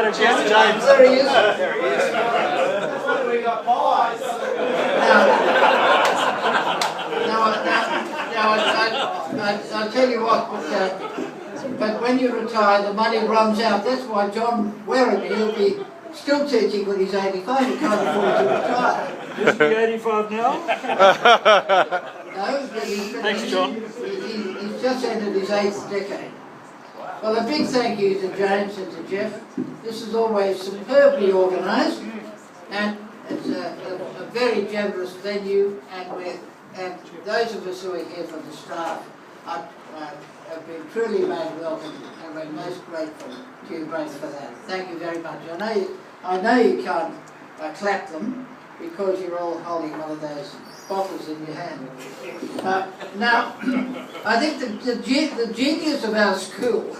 better chance, James. There he is. There he is. We got pies. I'll tell you what, but when you retire, the money runs out. That's why John Werribee, he'll be still teaching when he's 85. He can't afford to retire. Is he 85 now? No, Thanks, John. He's just entered his 8th decade. Well, a big thank you to James and to Jeff. This is always superbly organised, and it's a very generous venue, and those of us who are here from the staff have been truly made welcome, and we're most grateful to you both for that. Thank you very much. I know you can't clap them because you're all holding one of those bottles in your hand. Now, I think the genius of our school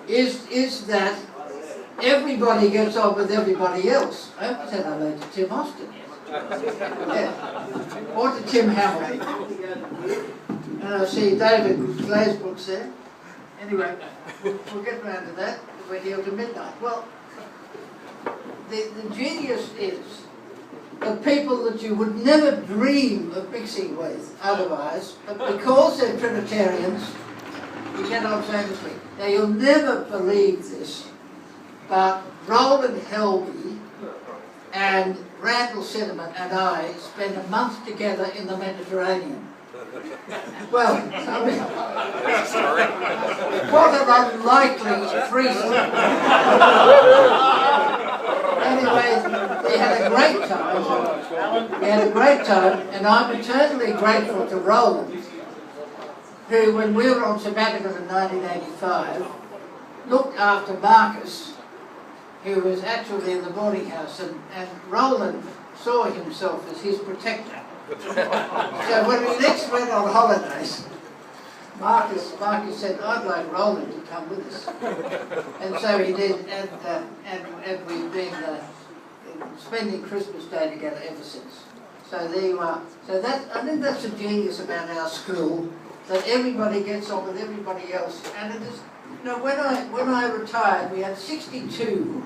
is that everybody gets on with everybody else. I haven't said hello to Tim Austin yet. Yeah. Or to Tim Hamilton. And I see David Glazebrook's there. Anyway, we'll get round to that. We're here till midnight. Well, the genius is the people that you would never dream of mixing with otherwise, but because they're Trinitarians, you get on famously. Now, you'll never believe this, but Roland Helby and Randall Cinnamon and I spent a month together in the Mediterranean. Well, I mean, what an unlikely threesome. Anyway, we had a great time. And I'm eternally grateful to Roland, who, when we were on sabbatical in 1985, looked after Marcus, who was actually in the boarding house, and Roland saw himself as his protector. So when we next went on holidays, Marcus said, "I'd like Roland to come with us," and so he did, and we've been spending Christmas Day together ever since. So there you are. So I think that's the genius about our school, that everybody gets on with everybody else, and it is. You know, when I retired, we had 62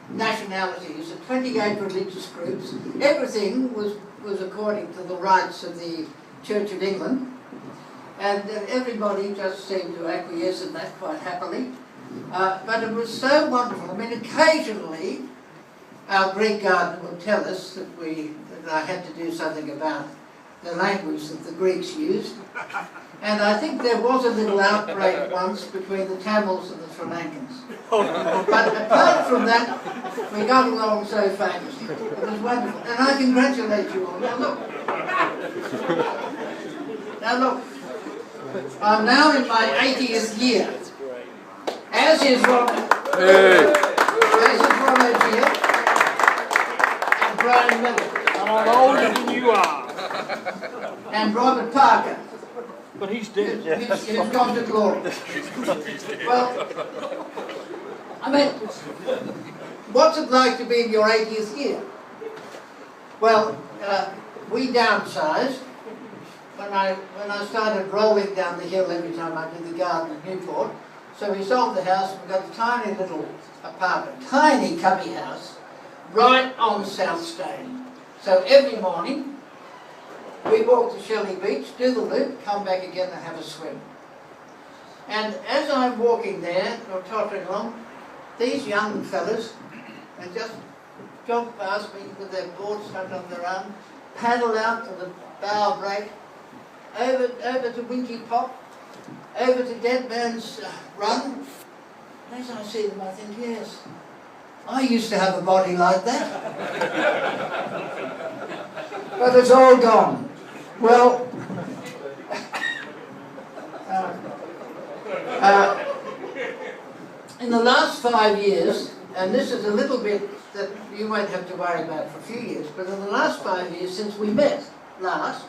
nationalities and 28 religious groups. Everything was according to the rites of the Church of England, and everybody just seemed to acquiesce in that quite happily. But it was so wonderful. I mean, occasionally our Greek gardener would tell us that I had to do something about the language that the Greeks used. And I think there was a little outbreak once between the Tamils and the Sri Lankans. But apart from that, we got along so famously. It was wonderful. And I congratulate you all. Now look. I'm now in my 80th year. As is Robert. As is Robert here. And Brian Miller. And I'm older than you are. And Robert Parker. But he's dead. He's gone to glory. Well, I mean, what's it like to be in your 80th year? Well, we downsized when I started rolling down the hill every time I did the garden in Newport. So we sold the house and we got a tiny little apartment, tiny cubby house, right on South Stain. So every morning, we walk to Shelley Beach, do the loop, come back again and have a swim. And as I'm walking there, or tottering along, these young fellas, they just jog past me with their boards stuck on their arm, paddle out to the bow break, over to Winky Pop, over to Dead Man's Run. And as I see them, I think, yes, I used to have a body like that. But it's all gone. Well, in the last 5 years, and this is a little bit that you won't have to worry about for a few years, but in the last 5 years since we met last,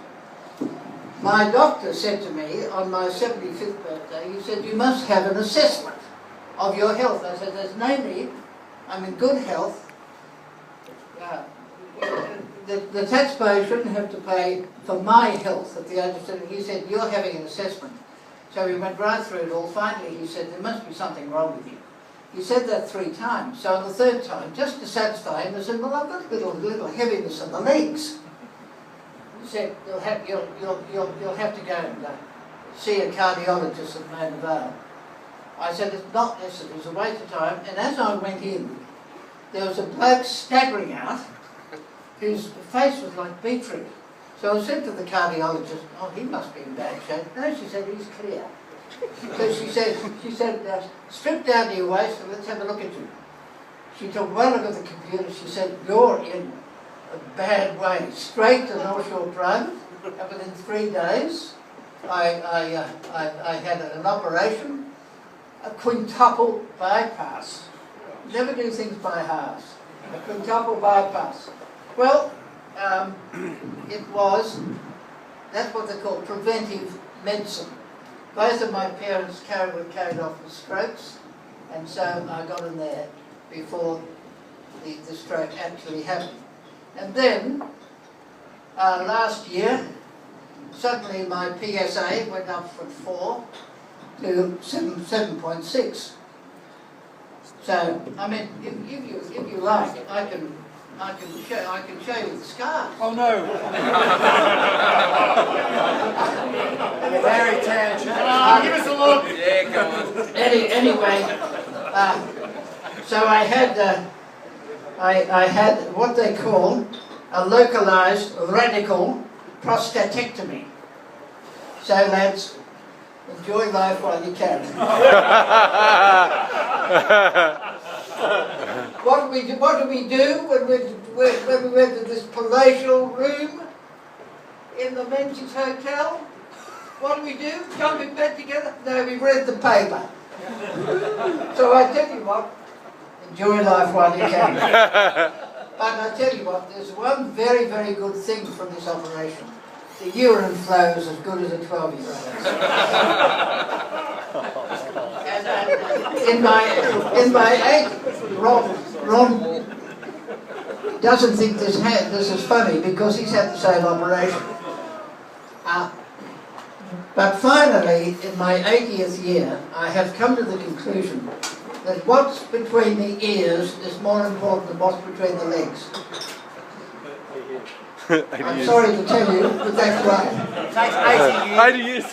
my doctor said to me on my 75th birthday, he said, "You must have an assessment of your health." I said, "There's no need. I'm in good health. The taxpayer shouldn't have to pay for my health at the age of 70. He said, "You're having an assessment." So we went right through it all. Finally, he said, "There must be something wrong with you." He said that 3 times. So on the 3rd time, just to satisfy him, I said, well, I've got a little heaviness in the legs. He said, you'll have to go and see a cardiologist at Main Vale. I said, it's not necessary, it's a waste of time. And as I went in, there was a bloke staggering out whose face was like beetroot. So I said to the cardiologist, oh, he must be in bad shape. No, she said, he's clear. So she said, strip down to your waist and let's have a look at you. She took one look at the computer, she said, you're in a bad way. Straight to North Shore Private, and within 3 days, I had an operation, a quintuple bypass. Never do things by halves. A quintuple bypass. Well, that's what they call preventive medicine. Both of my parents were carried off with strokes, and so I got in there before the stroke actually happened. And then, last year, suddenly my PSA went up from 4 to 7.6. So, I mean, if you like, I can show you the scars. Oh no! Very tangent. Give us a look. Yeah, go on. Anyway, so I had what they call a localized radical prostatectomy. So lads, enjoy life while you can. What do we do when we went to this palatial room in the Menzies Hotel? What do? Jump in bed together? No, we read the paper. So I tell you what, enjoy life while you can. But I tell you what, there's one very, very good thing from this operation. The urine flow is as good as a 12-year-old. And in my 80s, Ron doesn't think this is funny because he's had the same operation. But finally, in my 80th year, I have come to the conclusion that what's between the ears is more important than what's between the legs. I'm sorry to tell you, but that's right. It takes 80 years. 80 years.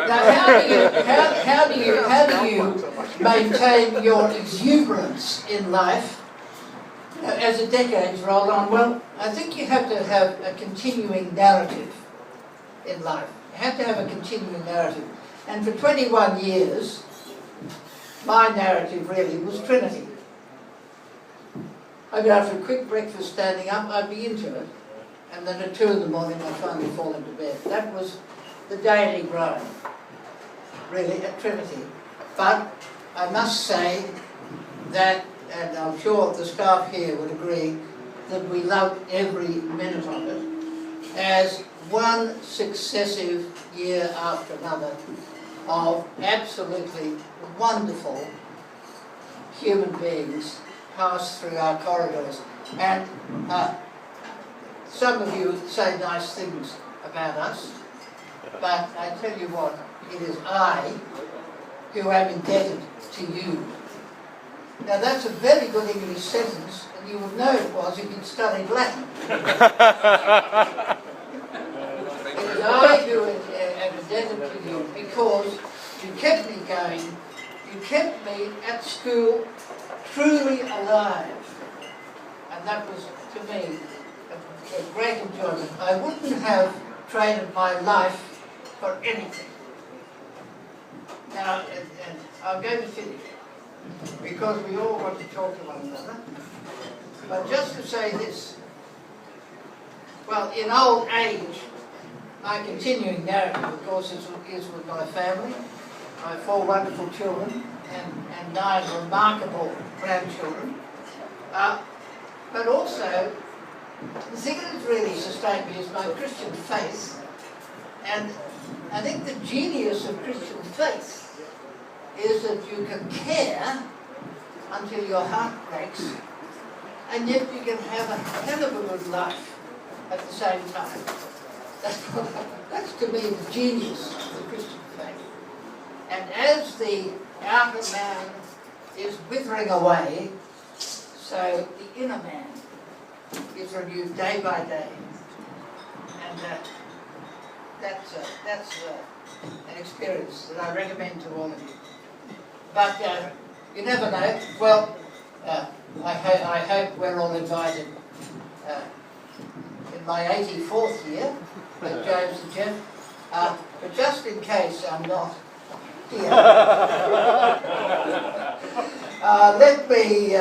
Now, how do you maintain your exuberance in life as the decades roll on? Well, I think you have to have a continuing narrative in life. You have to have a continuing narrative. And for 21 years, my narrative really was Trinity. I'd go for a quick breakfast standing up, I'd be into it. And then at 2 in the morning, I'd finally fall into bed. That was the daily grind, really, at Trinity. But I must say that, and I'm sure the staff here would agree, that we loved every minute of it, as one successive year after another of absolutely wonderful human beings pass through our corridors. And some of you say nice things about us, but I tell you what, it is I who am indebted to you. Now that's a very good English sentence, and you would know it was if you'd studied Latin. It is I who am indebted to you because you kept me going, you kept me at school truly alive. And that was, to me, a great enjoyment. I wouldn't have traded my life for anything. Now, and I'm going to finish, because we all want to talk to one another. But just to say this, well, in old age, my continuing narrative, of course, is with my family, my 4 wonderful children, and 9 remarkable grandchildren. But also, the thing that has really sustained me is my Christian faith. And I think the genius of Christian faith is that you can care until your heart breaks, and yet you can have a hell of a good life at the same time. That's to me the genius of the Christian faith. And as the outer man is withering away, so the inner man is renewed day by day. And that's an experience that I recommend to all of you. But you never know. Well, I hope we're all invited in my 84th year with James and Jeff. But just in case I'm not here, let me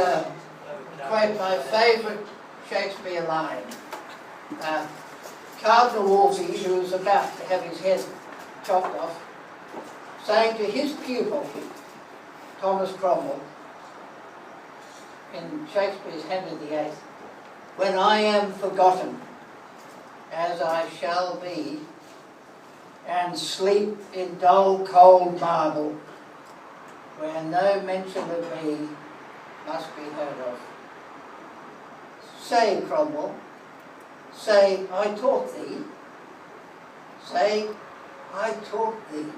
quote my favourite Shakespeare line. Cardinal Wolsey, who was about to have his head chopped off, saying to his pupil, Thomas Cromwell, in Shakespeare's Henry VIII, "When I am forgotten, as I shall be, and sleep in dull cold marble, where no mention of me must be heard of. Say, Cromwell, say, I taught thee. Say, I taught thee.